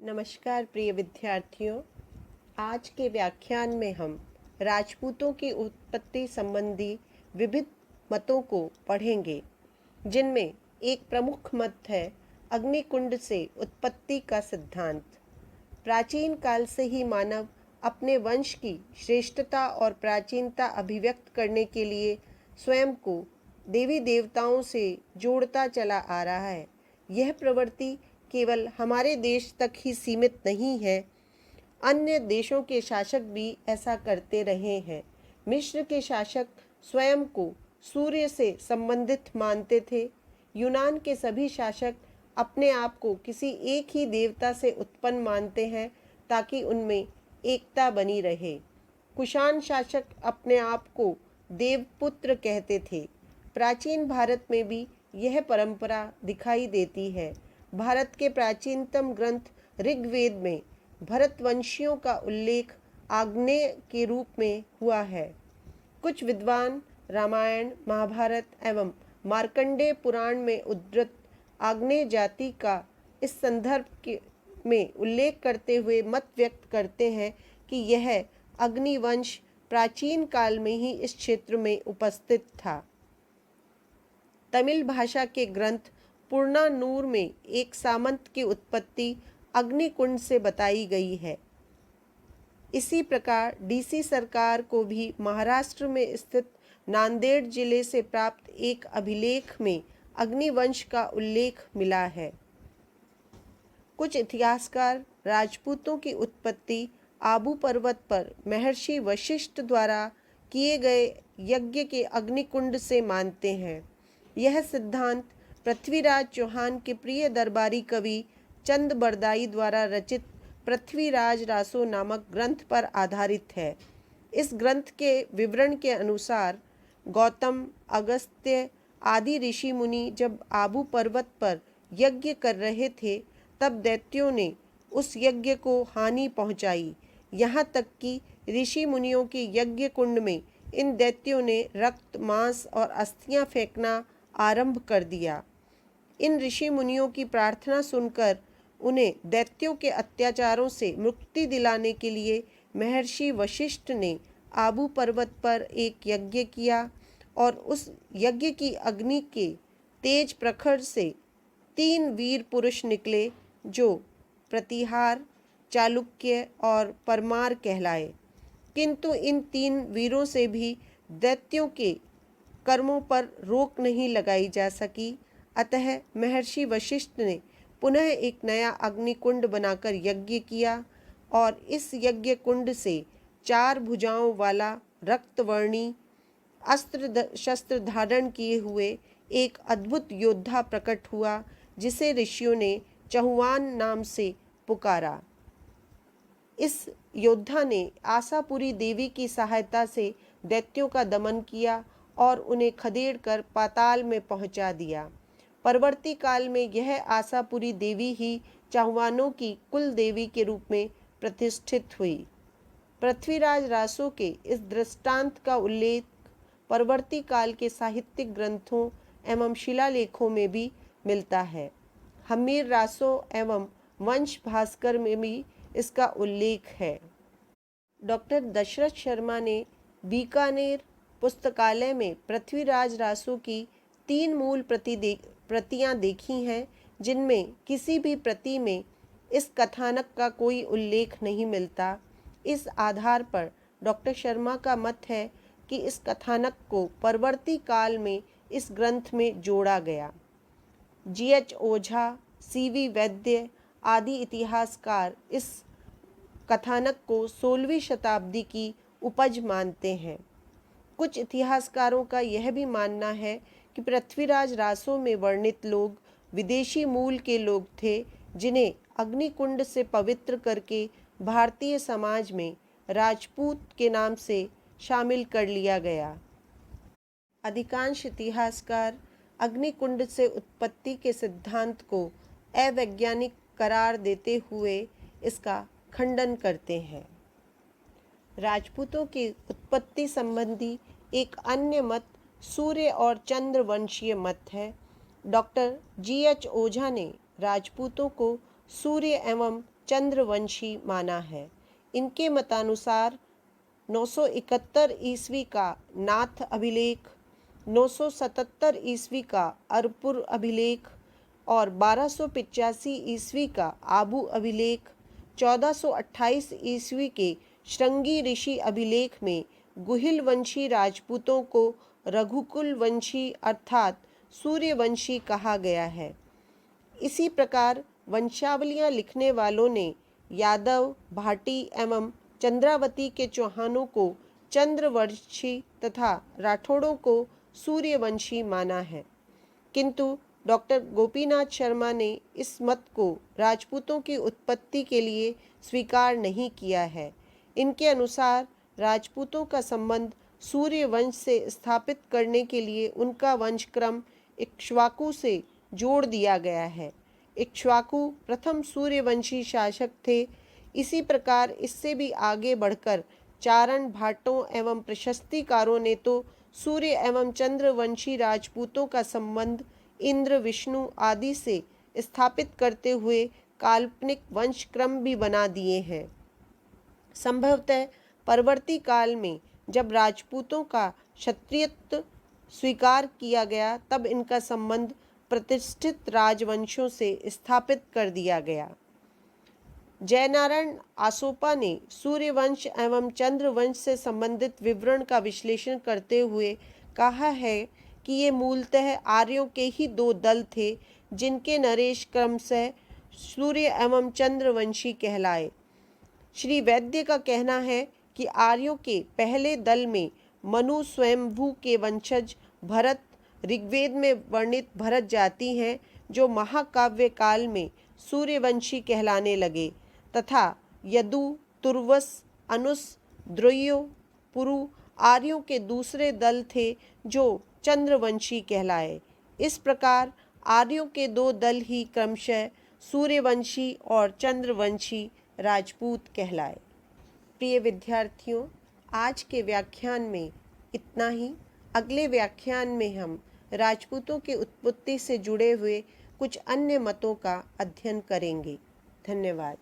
नमस्कार प्रिय विद्यार्थियों। आज के व्याख्यान में हम राजपूतों की उत्पत्ति संबंधी विविध मतों को पढ़ेंगे, जिनमें एक प्रमुख मत है अग्निकुंड से उत्पत्ति का सिद्धांत। प्राचीन काल से ही मानव अपने वंश की श्रेष्ठता और प्राचीनता अभिव्यक्त करने के लिए स्वयं को देवी देवताओं से जोड़ता चला आ रहा है। यह प्रवृत्ति केवल हमारे देश तक ही सीमित नहीं है, अन्य देशों के शासक भी ऐसा करते रहे हैं। मिस्र के शासक स्वयं को सूर्य से संबंधित मानते थे। यूनान के सभी शासक अपने आप को किसी एक ही देवता से उत्पन्न मानते हैं ताकि उनमें एकता बनी रहे। कुषाण शासक अपने आप को देवपुत्र कहते थे। प्राचीन भारत में भी यह परंपरा दिखाई देती है। भारत के प्राचीनतम ग्रंथ ऋग्वेद में भरतवंशियों का उल्लेख आग्नेय के रूप में हुआ है। कुछ विद्वान रामायण, महाभारत एवं मार्कंडेय पुराण में उद्धृत आग्नेय जाति का इस संदर्भ में उल्लेख करते हुए मत व्यक्त करते हैं कि यह अग्निवंश प्राचीन काल में ही इस क्षेत्र में उपस्थित था। तमिल भाषा के ग्रंथ पुर्नानूर में एक सामंत की उत्पत्ति अग्निकुंड से बताई गई है। इसी प्रकार डीसी सरकार को भी महाराष्ट्र में स्थित नांदेड़ जिले से प्राप्त एक अभिलेख में अग्निवंश का उल्लेख मिला है। कुछ इतिहासकार राजपूतों की उत्पत्ति आबू पर्वत पर महर्षि वशिष्ठ द्वारा किए गए यज्ञ के अग्निकुंड से मानते हैं। यह सिद्धांत पृथ्वीराज चौहान के प्रिय दरबारी कवि चंद बरदाई द्वारा रचित पृथ्वीराज रासो नामक ग्रंथ पर आधारित है। इस ग्रंथ के विवरण के अनुसार गौतम, अगस्त्य आदि ऋषि मुनि जब आबू पर्वत पर यज्ञ कर रहे थे, तब दैत्यों ने उस यज्ञ को हानि पहुंचाई। यहाँ तक कि ऋषि मुनियों के यज्ञ कुंड में इन दैत्यों ने रक्त, मांस और अस्थियां फेंकना आरंभ कर दिया। इन ऋषि मुनियों की प्रार्थना सुनकर उन्हें दैत्यों के अत्याचारों से मुक्ति दिलाने के लिए महर्षि वशिष्ठ ने आबू पर्वत पर एक यज्ञ किया और उस यज्ञ की अग्नि के तेज प्रखर से 3 वीर पुरुष निकले, जो प्रतिहार, चालुक्य और परमार कहलाए। किंतु इन 3 वीरों से भी दैत्यों के कर्मों पर रोक नहीं लगाई जा सकी। अतः महर्षि वशिष्ठ ने पुनः एक नया अग्निकुंड बनाकर यज्ञ किया और इस यज्ञ कुंड से 4 भुजाओं वाला रक्तवर्णी अस्त्र शस्त्र धारण किए हुए एक अद्भुत योद्धा प्रकट हुआ, जिसे ऋषियों ने चहुआन नाम से पुकारा। इस योद्धा ने आशापुरी देवी की सहायता से दैत्यों का दमन किया और उन्हें खदेड़कर पाताल में पहुंचा दिया। परवर्ती काल में यह आशापुरी देवी ही चहुआनों की कुल देवी के रूप में प्रतिष्ठित हुई। पृथ्वीराज रासो के इस दृष्टांत का उल्लेख परवर्ती काल के साहित्यिक ग्रंथों एवं शिलालेखों में भी मिलता है। हम्मीर रासो एवं वंश भास्कर में भी इसका उल्लेख है। डॉक्टर दशरथ शर्मा ने बीकानेर पुस्तकालय में पृथ्वीराज रासो की 3 मूल प्रतियां देखी हैं, जिनमें किसी भी प्रति में इस कथानक का कोई उल्लेख नहीं मिलता। इस आधार पर डॉक्टर शर्मा का मत है कि इस कथानक को परवर्ती काल में इस ग्रंथ में जोड़ा गया। GH ओझा, CV वैद्य आदि इतिहासकार इस कथानक को 16वीं शताब्दी की उपज मानते हैं। कुछ इतिहासकारों का यह भी मानना है कि पृथ्वीराज रासो में वर्णित लोग विदेशी मूल के लोग थे, जिन्हें अग्निकुंड से पवित्र करके भारतीय समाज में राजपूत के नाम से शामिल कर लिया गया। अधिकांश इतिहासकार अग्निकुंड से उत्पत्ति के सिद्धांत को अवैज्ञानिक करार देते हुए इसका खंडन करते हैं। राजपूतों की उत्पत्ति संबंधी एक अन्य मत सूर्य और चंद्र वंशीय मत है। डॉक्टर GH ओझा ने राजपूतों को सूर्य एवं चंद्रवंशी माना है। इनके मतानुसार 971 ईस्वी का नाथ अभिलेख, 977 ईस्वी का अरपुर अभिलेख और 1285 ईस्वी का आबू अभिलेख, 1428 ईस्वी के श्रृंगी ऋषि अभिलेख में गुहिल वंशी राजपूतों को रघुकुल वंशी अर्थात सूर्यवंशी कहा गया है। इसी प्रकार वंशावलियां लिखने वालों ने यादव, भाटी एवं चंद्रावती के चौहानों को चंद्रवंशी तथा राठौड़ों को सूर्यवंशी माना है, किंतु डॉक्टर गोपीनाथ शर्मा ने इस मत को राजपूतों की उत्पत्ति के लिए स्वीकार नहीं किया है। इनके अनुसार राजपूतों का संबंध सूर्य वंश से स्थापित करने के लिए उनका वंशक्रम इक्ष्वाकु से जोड़ दिया गया है। इक्ष्वाकु प्रथम सूर्यवंशी शासक थे। इसी प्रकार इससे भी आगे बढ़कर चारण, भाटों एवं प्रशस्तिकारों ने तो सूर्य एवं चंद्रवंशी राजपूतों का संबंध इंद्र, विष्णु आदि से स्थापित करते हुए काल्पनिक वंशक्रम भी बना दिए हैं। संभवतः परवर्ती काल में जब राजपूतों का क्षत्रियत्व स्वीकार किया गया तब इनका संबंध प्रतिष्ठित राजवंशों से स्थापित कर दिया गया। जयनारायण आसोपा ने सूर्यवंश एवं चंद्रवंश से संबंधित विवरण का विश्लेषण करते हुए कहा है कि ये मूलतः आर्यों के ही दो दल थे, जिनके नरेश क्रमशः सूर्य एवं चंद्रवंशी कहलाए। श्री वैद्य का कहना है कि आर्यों के पहले दल में मनु स्वयंभू के वंशज भरत, ऋग्वेद में वर्णित भरत जाति हैं, जो महाकाव्य काल में सूर्यवंशी कहलाने लगे, तथा यदु, तुर्वस, अनुस, द्रोयो, पुरु आर्यों के दूसरे दल थे जो चंद्रवंशी कहलाए। इस प्रकार आर्यों के दो दल ही क्रमशः सूर्यवंशी और चंद्रवंशी राजपूत कहलाए। प्रिय विद्यार्थियों, आज के व्याख्यान में इतना ही। अगले व्याख्यान में हम राजपूतों की उत्पत्ति से जुड़े हुए कुछ अन्य मतों का अध्ययन करेंगे। धन्यवाद।